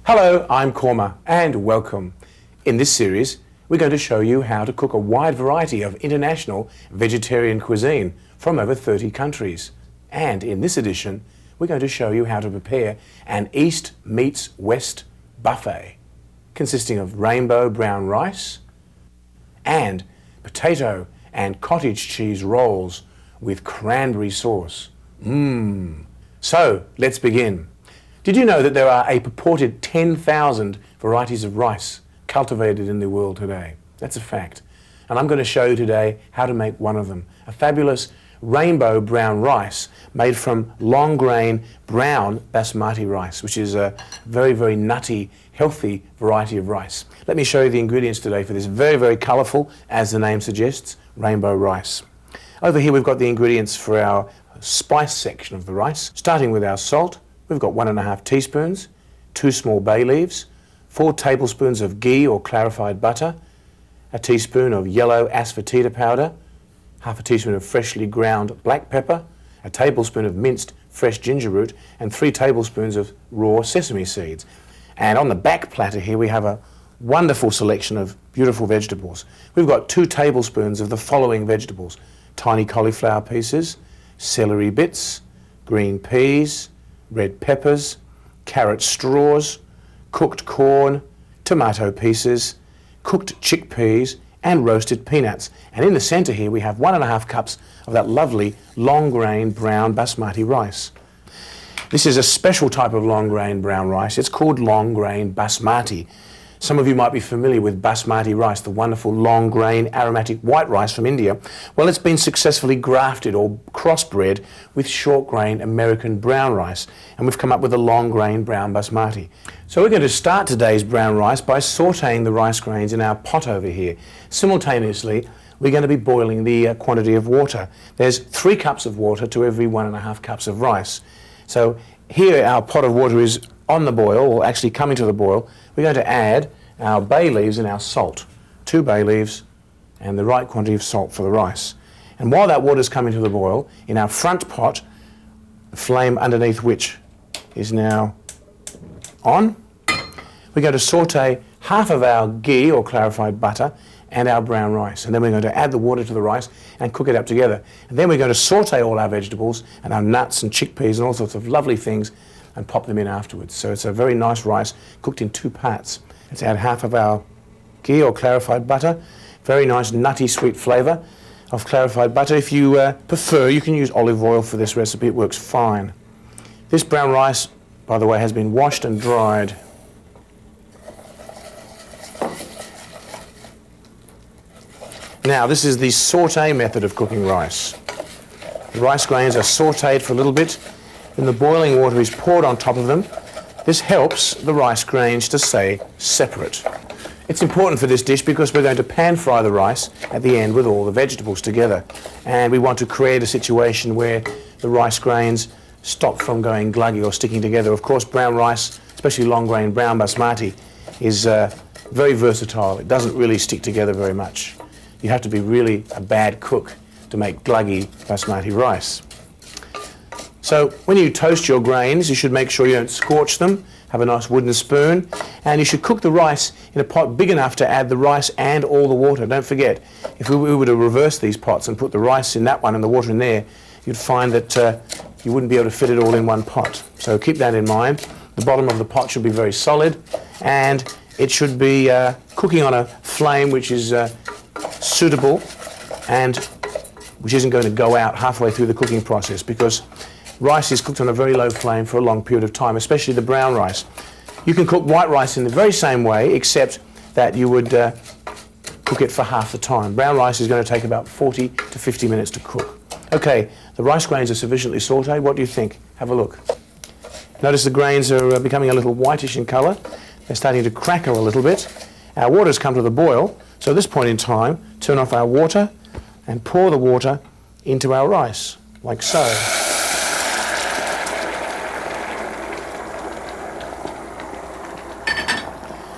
Hello, I'm Kurma and welcome. In this series, we're going to show you how to cook a wide variety of international vegetarian cuisine from over 30 countries. And in this edition, we're going to show you how to prepare an East meets West buffet, consisting of rainbow brown rice and potato and cottage cheese rolls with cranberry sauce. So, let's begin. Did you know that there are a purported 10,000 varieties of rice cultivated in the world today? That's a fact. And I'm going to show you today how to make one of them. A fabulous rainbow brown rice made from long grain brown basmati rice, which is a very, very nutty, healthy variety of rice. Let me show you the ingredients today for this very, very colourful, as the name suggests, rainbow rice. Over here we've got the ingredients for our spice section of the rice, starting with our salt. We've got 1½ teaspoons, 2 small bay leaves, 4 tablespoons of ghee or clarified butter, a teaspoon of yellow asafoetida powder, half a teaspoon of freshly ground black pepper, a tablespoon of minced fresh ginger root, and 3 tablespoons of raw sesame seeds. And on the back platter here we have a wonderful selection of beautiful vegetables. We've got 2 tablespoons of the following vegetables: tiny cauliflower pieces, celery bits, green peas, red peppers, carrot straws, cooked corn, tomato pieces, cooked chickpeas, and roasted peanuts. And in the centre here we have 1½ cups of that lovely long grain brown basmati rice. This is a special type of long grain brown rice. It's called long grain basmati. Some of you might be familiar with basmati rice, the wonderful long grain aromatic white rice from India. Well, it's been successfully grafted or crossbred with short grain American brown rice, and we've come up with a long grain brown basmati. So we're going to start today's brown rice by sautéing the rice grains in our pot over here. Simultaneously, we're going to be boiling the quantity of water. There's 3 cups of water to every 1½ cups of rice. So here our pot of water is on the boil, or actually coming to the boil. We're going to add our bay leaves and our salt. 2 bay leaves and the right quantity of salt for the rice. And while that water is coming to the boil, in our front pot, the flame underneath which is now on, we're going to sauté half of our ghee or clarified butter and our brown rice. And then we're going to add the water to the rice and cook it up together. And then we're going to sauté all our vegetables and our nuts and chickpeas and all sorts of lovely things and pop them in afterwards. So it's a very nice rice cooked in 2 parts. Let's add half of our ghee or clarified butter. Very nice nutty sweet flavour of clarified butter. If you prefer, you can use olive oil for this recipe. It works fine. This brown rice, by the way, has been washed and dried. Now, this is the sauté method of cooking rice. The rice grains are sautéed for a little bit, then the boiling water is poured on top of them. This helps the rice grains to stay separate. It's important for this dish because we're going to pan fry the rice at the end with all the vegetables together. And we want to create a situation where the rice grains stop from going gluggy or sticking together. Of course, brown rice, especially long grain brown basmati, is very versatile. It doesn't really stick together very much. You have to be really a bad cook to make gluggy basmati rice. So when you toast your grains, you should make sure you don't scorch them. Have a nice wooden spoon, and you should cook the rice in a pot big enough to add the rice and all the water. Don't forget, if we were to reverse these pots and put the rice in that one and the water in there, you'd find that you wouldn't be able to fit it all in one pot. So keep that in mind. The bottom of the pot should be very solid, and it should be cooking on a flame which is suitable and which isn't going to go out halfway through the cooking process, because rice is cooked on a very low flame for a long period of time, especially the brown rice. You can cook white rice in the very same way, except that you would cook it for half the time. Brown rice is going to take about 40 to 50 minutes to cook. Okay, the rice grains are sufficiently sautéed. What do you think? Have a look. Notice the grains are becoming a little whitish in colour. They're starting to crackle a little bit. Our water's come to the boil, so at this point in time, turn off our water and pour the water into our rice, like so.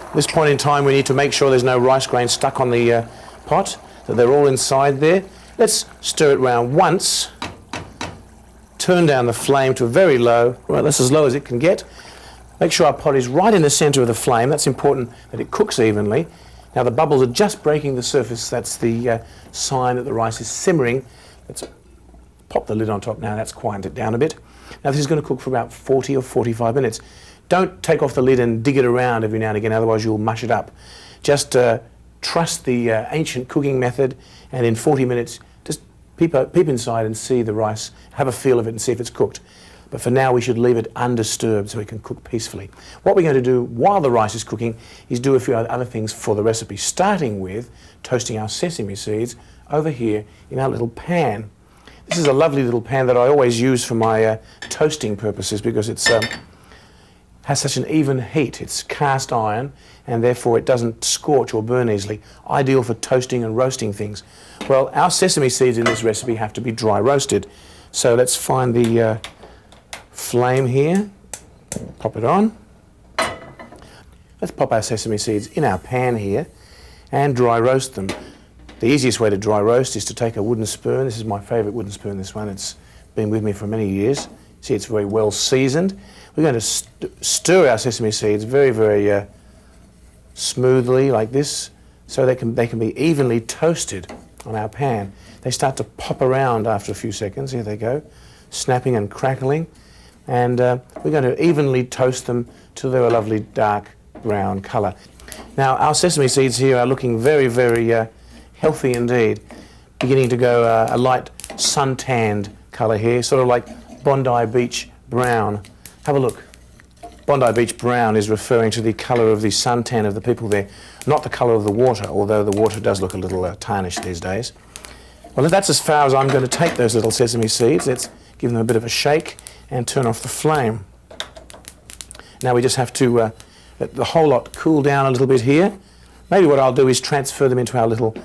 At this point in time, we need to make sure there's no rice grains stuck on the pot, that they're all inside there. Let's stir it round once. Turn down the flame to a very low, well, that's as low as it can get. Make sure our pot is right in the centre of the flame. That's important that it cooks evenly. Now the bubbles are just breaking the surface. That's the sign that the rice is simmering. Let's pop the lid on top now. That's quieted it down a bit. Now this is going to cook for about 40 or 45 minutes. Don't take off the lid and dig it around every now and again, otherwise you'll mush it up. Just trust the ancient cooking method, and in 40 minutes just peep inside and see the rice, have a feel of it and see if it's cooked. But for now we should leave it undisturbed so it can cook peacefully. What we're going to do while the rice is cooking is do a few other things for the recipe, starting with toasting our sesame seeds over here in our little pan. This is a lovely little pan that I always use for my toasting purposes because it's has such an even heat. It's cast iron and therefore it doesn't scorch or burn easily. Ideal for toasting and roasting things. Well, our sesame seeds in this recipe have to be dry roasted. So let's find the flame here, pop it on. Let's pop our sesame seeds in our pan here and dry roast them. The easiest way to dry roast is to take a wooden spoon. This is my favourite wooden spoon, this one. It's been with me for many years. See, it's very well seasoned. We're going to stir our sesame seeds very, very smoothly like this so they can be evenly toasted on our pan. They start to pop around after a few seconds. Here they go, snapping and crackling. And we're going to evenly toast them till they're a lovely dark brown colour. Now our sesame seeds here are looking very, very healthy indeed. Beginning to go a light sun-tanned colour here, sort of like Bondi Beach brown. Have a look. Bondi Beach brown is referring to the colour of the suntan of the people there, not the colour of the water, although the water does look a little tarnished these days. Well, that's as far as I'm going to take those little sesame seeds. Let's give them a bit of a shake and turn off the flame. Now we just have to let the whole lot cool down a little bit here. Maybe what I'll do is transfer them into our little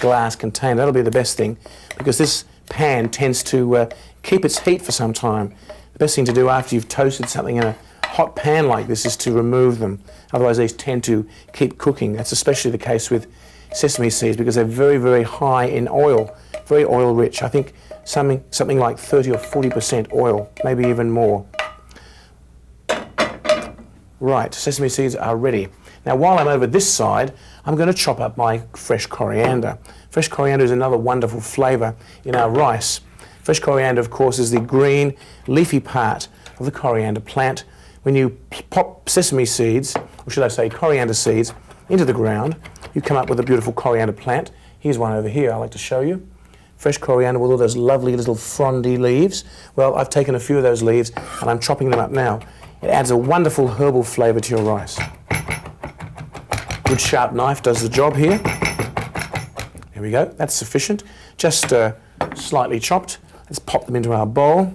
glass container. That'll be the best thing because this pan tends to keep its heat for some time. The best thing to do after you've toasted something in a hot pan like this is to remove them. Otherwise these tend to keep cooking. That's especially the case with sesame seeds because they're very, very high in oil, very oil rich. I think something like 30 or 40% oil, maybe even more. Right, sesame seeds are ready. Now while I'm over this side, I'm going to chop up my fresh coriander. Fresh coriander is another wonderful flavour in our rice. Fresh coriander, of course, is the green, leafy part of the coriander plant. When you pop sesame seeds, or should I say coriander seeds, into the ground, you come up with a beautiful coriander plant. Here's one over here I'd like to show you. Fresh coriander with all those lovely little frondy leaves. Well, I've taken a few of those leaves and I'm chopping them up now. It adds a wonderful herbal flavour to your rice. Good sharp knife does the job here. There we go, that's sufficient. Just slightly chopped. Let's pop them into our bowl.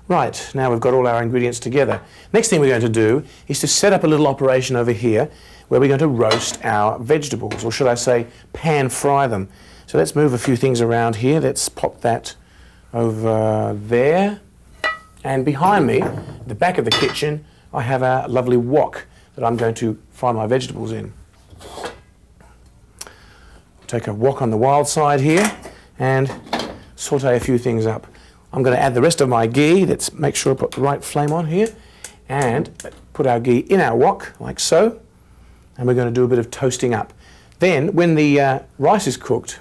Right, now we've got all our ingredients together. Next thing we're going to do is to set up a little operation over here where we're going to roast our vegetables, or should I say pan fry them. So let's move a few things around here. Let's pop that over there. And behind me, at the back of the kitchen, I have a lovely wok that I'm going to fry my vegetables in. Take a wok on the wild side here and saute a few things up. I'm going to add the rest of my ghee. Let's make sure I put the right flame on here and put our ghee in our wok like so, and we're going to do a bit of toasting up. Then when the rice is cooked,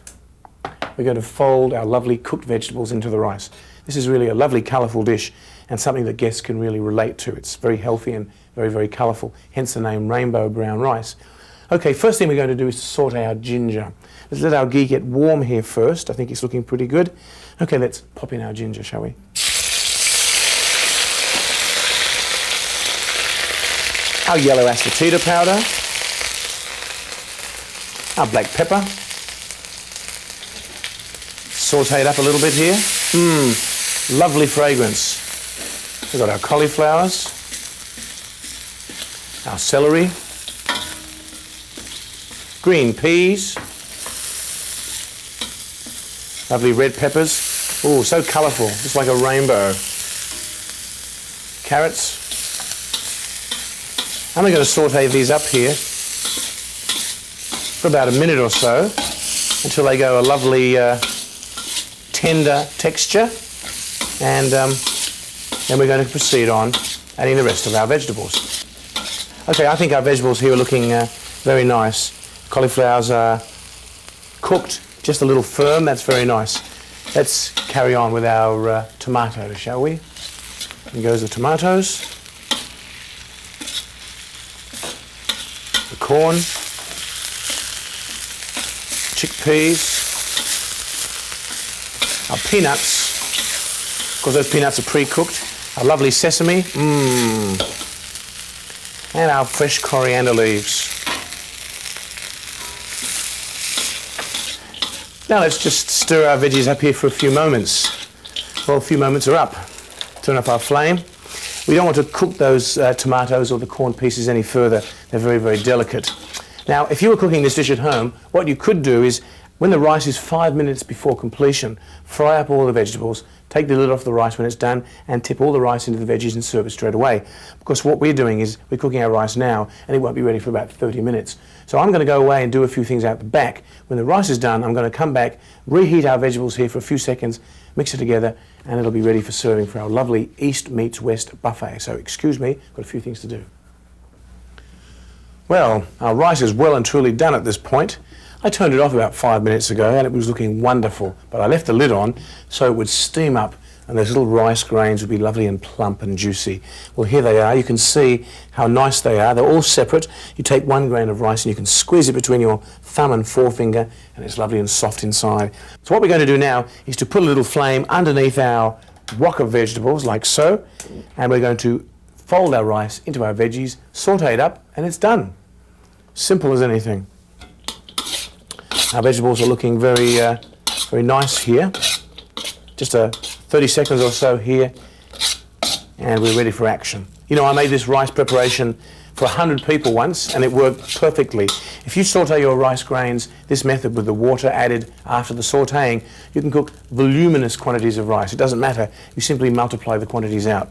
we're going to fold our lovely cooked vegetables into the rice. This is really a lovely colourful dish and something that guests can really relate to. It's very healthy and very, very colourful, hence the name rainbow brown rice. Okay, first thing we're going to do is to saute our ginger. Let's let our ghee get warm here first. I think it's looking pretty good. Okay, let's pop in our ginger, shall we? Our yellow asafoetida powder. Our black pepper. Saute it up a little bit here. Lovely fragrance. We've got our cauliflowers, our celery, green peas, lovely red peppers. Oh, so colourful, just like a rainbow. Carrots. And we're going to saute these up here for about a minute or so until they go a lovely tender texture, and then we're going to proceed on adding the rest of our vegetables. Okay, I think our vegetables here are looking very nice. Cauliflowers are cooked, just a little firm, that's very nice. Let's carry on with our tomatoes, shall we? Here goes the tomatoes, the corn, chickpeas, our peanuts, of course those peanuts are pre-cooked, our lovely sesame, and our fresh coriander leaves. Now let's just stir our veggies up here for a few moments. Well, a few moments are up. Turn up our flame. We don't want to cook those tomatoes or the corn pieces any further. They're very, very delicate. Now, if you were cooking this dish at home, what you could do is, when the rice is 5 minutes before completion, fry up all the vegetables, take the lid off the rice when it's done, and tip all the rice into the veggies and serve it straight away. Because what we're doing is we're cooking our rice now, and it won't be ready for about 30 minutes. So I'm going to go away and do a few things out the back. When the rice is done, I'm going to come back, reheat our vegetables here for a few seconds, mix it together, and it'll be ready for serving for our lovely East meets West buffet. So excuse me, got a few things to do. Well, our rice is well and truly done at this point. I turned it off about 5 minutes ago and it was looking wonderful, but I left the lid on so it would steam up and those little rice grains would be lovely and plump and juicy. Well, here they are. You can see how nice they are. They're all separate. You take 1 grain of rice and you can squeeze it between your thumb and forefinger and it's lovely and soft inside. So what we're going to do now is to put a little flame underneath our wok of vegetables like so, and we're going to fold our rice into our veggies, saute it up, and it's done. Simple as anything. Our vegetables are looking very, very nice here. Just 30 seconds or so here, and we're ready for action. You know, I made this rice preparation for 100 people once, and it worked perfectly. If you saute your rice grains this method with the water added after the sauteing, you can cook voluminous quantities of rice. It doesn't matter. You simply multiply the quantities out.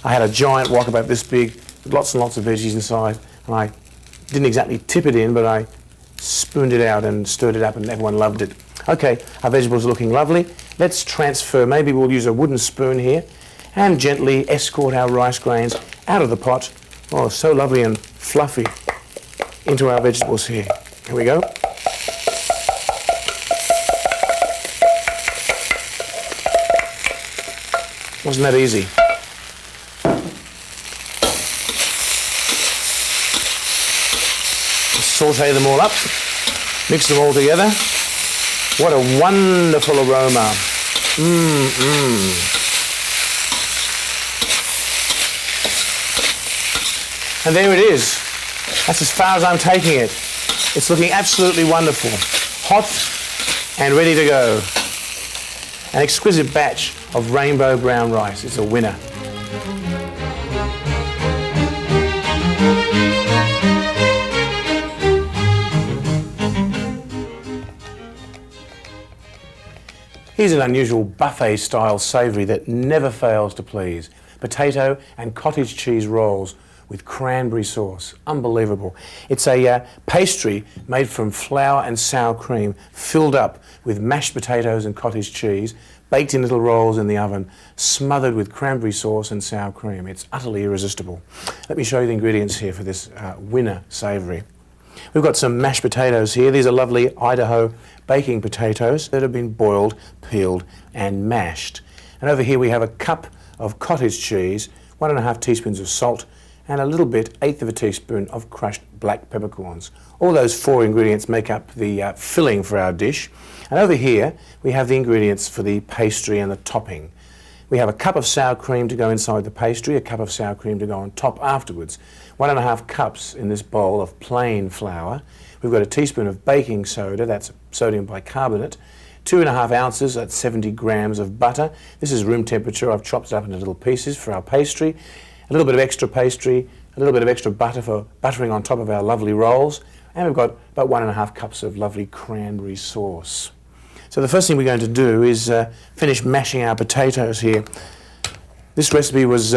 I had a giant wok about this big, with lots and lots of veggies inside, and I didn't exactly tip it in, but I spooned it out and stirred it up and everyone loved it. Okay, our vegetables are looking lovely. Let's transfer, maybe we'll use a wooden spoon here and gently escort our rice grains out of the pot. Oh, so lovely and fluffy, into our vegetables here. Here we go. Wasn't that easy? Saute them all up, mix them all together. What a wonderful aroma. And there it is. That's as far as I'm taking it. It's looking absolutely wonderful. Hot and ready to go. An exquisite batch of rainbow brown rice. It's a winner. Here's an unusual buffet-style savoury that never fails to please. Potato and cottage cheese rolls with cranberry sauce. Unbelievable. It's a pastry made from flour and sour cream, filled up with mashed potatoes and cottage cheese, baked in little rolls in the oven, smothered with cranberry sauce and sour cream. It's utterly irresistible. Let me show you the ingredients here for this winner savoury. We've got some mashed potatoes here. These are lovely Idaho baking potatoes that have been boiled, peeled and mashed. And over here we have a cup of cottage cheese, 1.5 teaspoons of salt and a little bit, 1/8 of a teaspoon of crushed black peppercorns. All those 4 ingredients make up the filling for our dish. And over here we have the ingredients for the pastry and the topping. We have a cup of sour cream to go inside the pastry, a cup of sour cream to go on top afterwards. 1.5 cups in this bowl of plain flour. We've got a teaspoon of baking soda, that's sodium bicarbonate. 2.5 ounces, that's 70 grams of butter. This is room temperature. I've chopped it up into little pieces for our pastry. A little bit of extra pastry, a little bit of extra butter for buttering on top of our lovely rolls. And we've got about 1.5 cups of lovely cranberry sauce. So the first thing we're going to do is finish mashing our potatoes here. This recipe was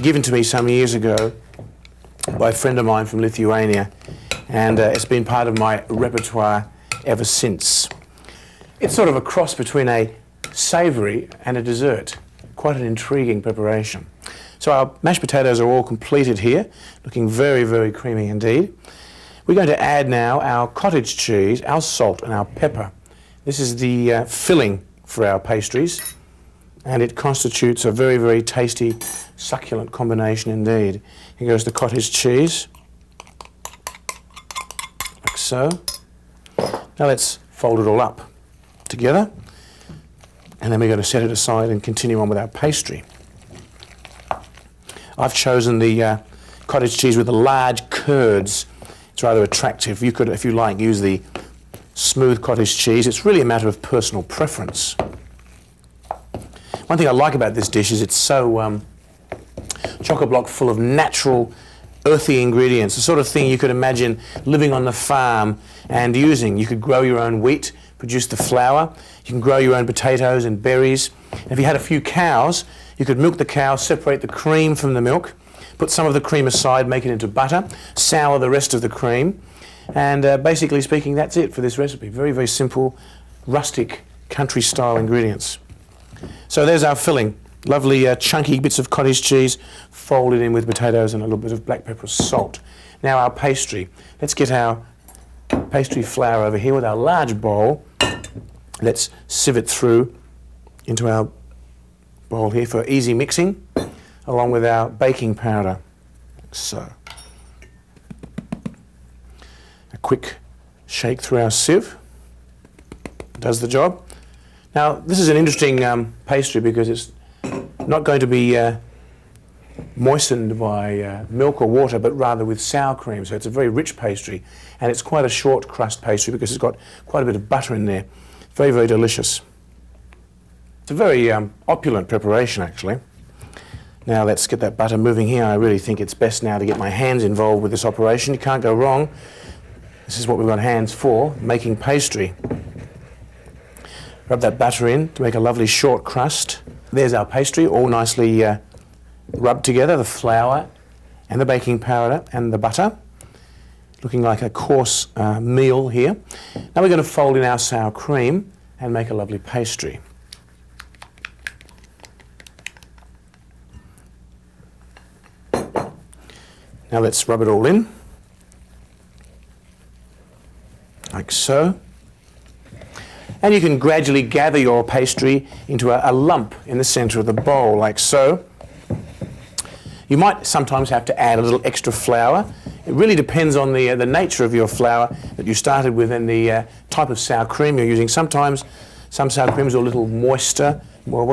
given to me some years ago by a friend of mine from Lithuania, and it's been part of my repertoire ever since. It's sort of a cross between a savoury and a dessert. Quite an intriguing preparation. So our mashed potatoes are all completed here, looking very, very creamy indeed. We're going to add now our cottage cheese, our salt and our pepper. This is the filling for our pastries, and it constitutes a very, very tasty, succulent combination indeed. Here goes the cottage cheese, like so. Now let's fold it all up together, and then we're going to set it aside and continue on with our pastry. I've chosen the cottage cheese with the large curds. It's rather attractive. You could, if you like, use the smooth cottage cheese. It's really a matter of personal preference. One thing I like about this dish is it's so chock-a-block full of natural, earthy ingredients, the sort of thing you could imagine living on the farm and using. You could grow your own wheat, produce the flour. You can grow your own potatoes and berries. And if you had a few cows, you could milk the cow, separate the cream from the milk, put some of the cream aside, make it into butter, sour the rest of the cream, and basically speaking, that's it for this recipe. Very, very simple, rustic, country-style ingredients. So there's our filling. Lovely chunky bits of cottage cheese folded in with potatoes and a little bit of black pepper salt. Now our pastry. Let's get our pastry flour over here with our large bowl. Let's sieve it through into our bowl here for easy mixing, along with our baking powder, like so. A quick shake through our sieve does the job. Now this is an interesting pastry because it's not going to be moistened by milk or water, but rather with sour cream. So it's a very rich pastry, and it's quite a short crust pastry because it's got quite a bit of butter in there. Very, very delicious. It's a very opulent preparation, actually. Now let's get that butter moving here. I really think it's best now to get my hands involved with this operation. You can't go wrong. This is what we've got hands for, making pastry. Rub that butter in to make a lovely short crust. There's our pastry, all nicely rubbed together, the flour and the baking powder and the butter. Looking like a coarse meal here. Now we're going to fold in our sour cream and make a lovely pastry. Now let's rub it all in, like so. And you can gradually gather your pastry into a lump in the center of the bowl, like so. You might sometimes have to add a little extra flour. It really depends on the nature of your flour that you started with and the type of sour cream you're using. Sometimes some sour creams are a little moister, more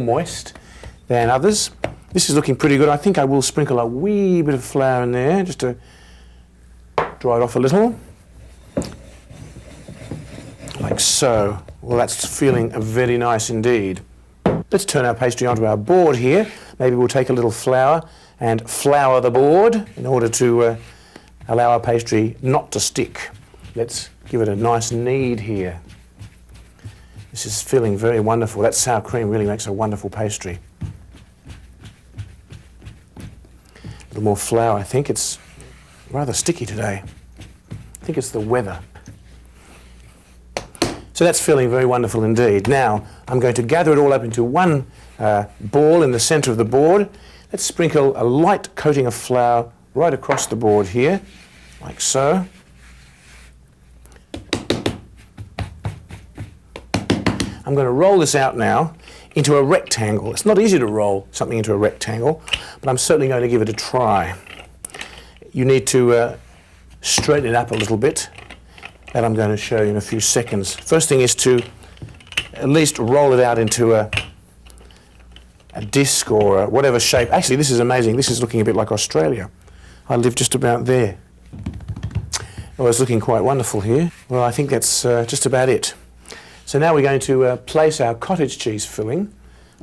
moist than others. This is looking pretty good. I think I will sprinkle a wee bit of flour in there just to dry it off a little. Like so. Well, that's feeling very nice indeed. Let's turn our pastry onto our board here. Maybe we'll take a little flour and flour the board in order to allow our pastry not to stick. Let's give it a nice knead here. This is feeling very wonderful. That sour cream really makes a wonderful pastry. A little more flour, I think. It's rather sticky today. I think it's the weather. So that's feeling very wonderful indeed. Now, I'm going to gather it all up into one ball in the center of the board. Let's sprinkle a light coating of flour right across the board here, like so. I'm going to roll this out now into a rectangle. It's not easy to roll something into a rectangle, but I'm certainly going to give it a try. You need to straighten it up a little bit, that I'm going to show you in a few seconds. First thing is to at least roll it out into a disc or whatever shape. Actually, this is amazing. This is looking a bit like Australia. I live just about there. Oh, it's looking quite wonderful here. Well, I think that's just about it. So now we're going to place our cottage cheese filling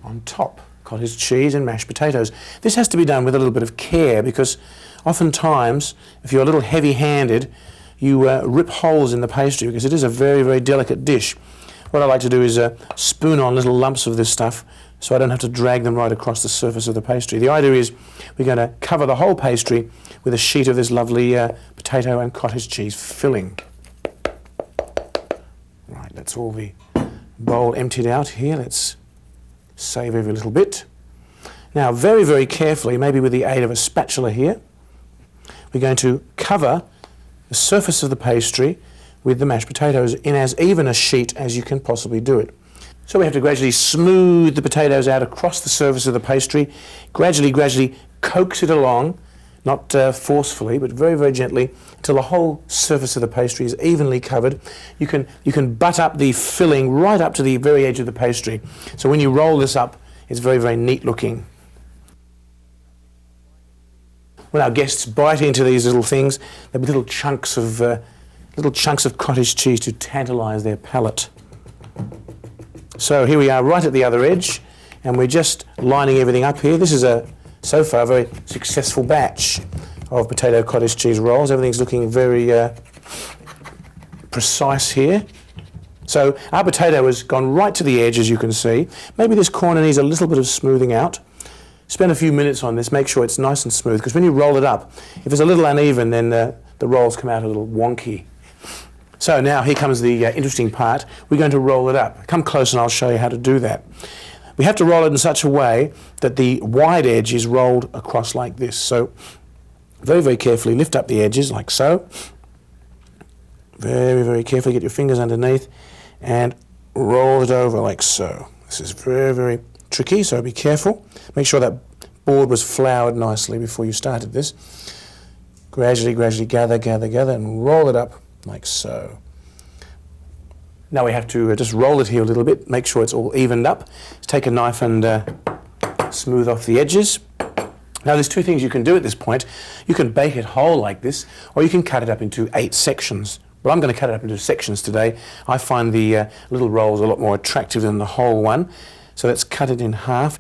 on top. Cottage cheese and mashed potatoes. This has to be done with a little bit of care because oftentimes, if you're a little heavy-handed, you rip holes in the pastry because it is a very, very delicate dish. What I like to do is spoon on little lumps of this stuff so I don't have to drag them right across the surface of the pastry. The idea is we're going to cover the whole pastry with a sheet of this lovely potato and cottage cheese filling. Right, that's all the bowl emptied out here. Let's save every little bit. Now, very, very carefully, maybe with the aid of a spatula here, we're going to cover the surface of the pastry with the mashed potatoes in as even a sheet as you can possibly do it. So we have to gradually smooth the potatoes out across the surface of the pastry, gradually coax it along, not forcefully, but very, very gently, until the whole surface of the pastry is evenly covered. You can butt up the filling right up to the very edge of the pastry. So when you roll this up, it's very, very neat looking. When our guests bite into these little things, there'll be little chunks of cottage cheese to tantalise their palate. So here we are right at the other edge, and we're just lining everything up here. This is so far a very successful batch of potato cottage cheese rolls. Everything's looking very precise here. So our potato has gone right to the edge, as you can see. Maybe this corner needs a little bit of smoothing out. Spend a few minutes on this, make sure it's nice and smooth, because when you roll it up, if it's a little uneven, then the rolls come out a little wonky. So now here comes the interesting part. We're going to roll it up. Come close and I'll show you how to do that. We have to roll it in such a way that the wide edge is rolled across like this. So very, very carefully lift up the edges like so. Very, very carefully get your fingers underneath and roll it over like so. This is very, very tricky, so be careful. Make sure that board was floured nicely before you started this. Gradually gather and roll it up like so. Now we have to just roll it here a little bit, make sure it's all evened up. Just take a knife and smooth off the edges. Now there's two things you can do at this point. You can bake it whole like this, or you can cut it up into 8 sections. Well, I'm going to cut it up into sections today. I find the little rolls a lot more attractive than the whole one. So let's cut it in half.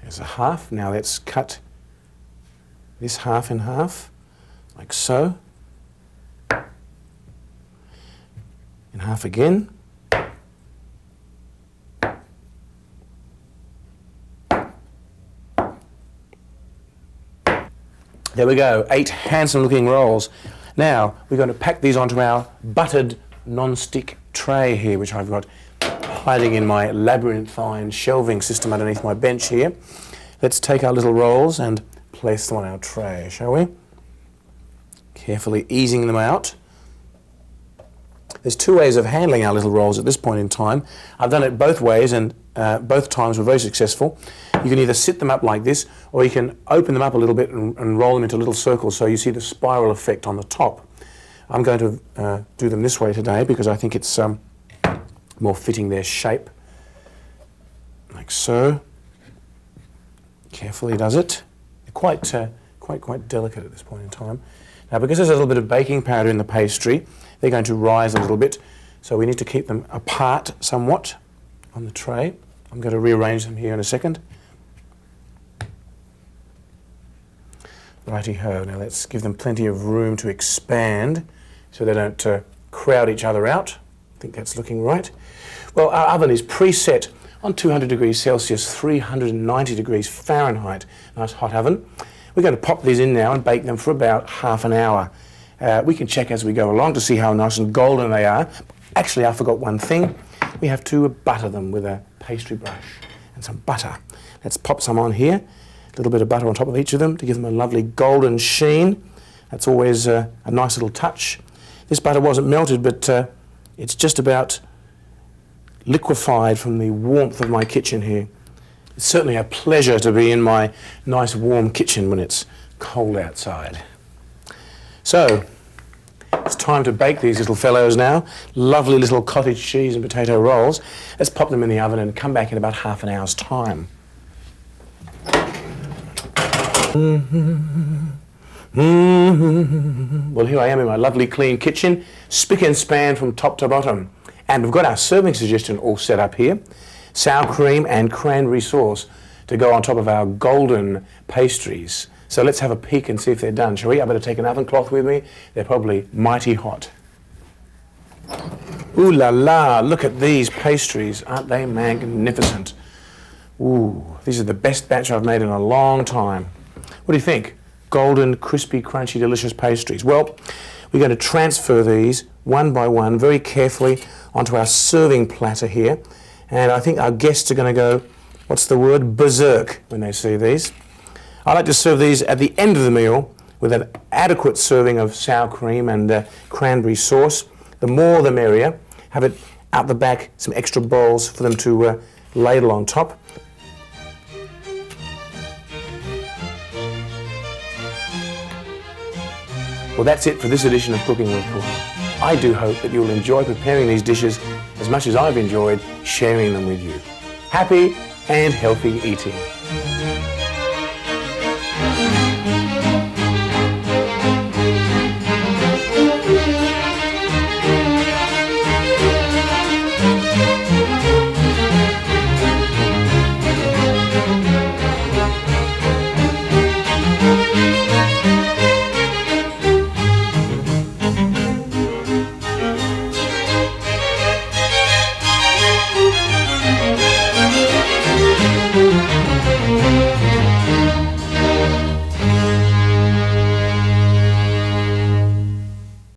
There's a half. Now let's cut this half in half, like so. In half again. There we go, 8 handsome looking rolls. Now we're going to pack these onto our buttered non-stick tray here, which I've got hiding in my labyrinthine shelving system underneath my bench here. Let's take our little rolls and place them on our tray, shall we? Carefully easing them out. There's 2 ways of handling our little rolls at this point in time. I've done it both ways, and both times were very successful. You can either sit them up like this, or you can open them up a little bit and roll them into little circles so you see the spiral effect on the top. I'm going to do them this way today because I think it's more fitting their shape. Like so. Carefully does it. They're quite delicate at this point in time. Now, because there's a little bit of baking powder in the pastry, they're going to rise a little bit, so we need to keep them apart somewhat on the tray. I'm going to rearrange them here in a second. Righty-ho, now let's give them plenty of room to expand so they don't crowd each other out. I think that's looking right. Well, our oven is preset on 200 degrees Celsius, 390 degrees Fahrenheit. Nice hot oven. We're going to pop these in now and bake them for about half an hour. We can check as we go along to see how nice and golden they are. Actually, I forgot one thing. We have to butter them with a pastry brush and some butter. Let's pop some on here. A little bit of butter on top of each of them to give them a lovely golden sheen. That's always a nice little touch. This butter wasn't melted, but it's just about liquefied from the warmth of my kitchen here. It's certainly a pleasure to be in my nice warm kitchen when it's cold outside. So, it's time to bake these little fellows now. Lovely little cottage cheese and potato rolls. Let's pop them in the oven and come back in about half an hour's time. Well, here I am in my lovely clean kitchen, spick and span from top to bottom. And we've got our serving suggestion all set up here. Sour cream and cranberry sauce to go on top of our golden pastries. So let's have a peek and see if they're done, shall we? I better take an oven cloth with me. They're probably mighty hot. Ooh la la, look at these pastries. Aren't they magnificent? Ooh, these are the best batch I've made in a long time. What do you think? Golden, crispy, crunchy, delicious pastries. Well, we're going to transfer these one by one very carefully onto our serving platter here. And I think our guests are going to go what's the word, berserk when they see these. I like to serve these at the end of the meal with an adequate serving of sour cream and cranberry sauce. The more the merrier. Have it out the back, some extra bowls for them to ladle on top. Well, that's it for this edition of Cooking with Kurma. I do hope that you'll enjoy preparing these dishes as much as I've enjoyed sharing them with you. Happy and healthy eating.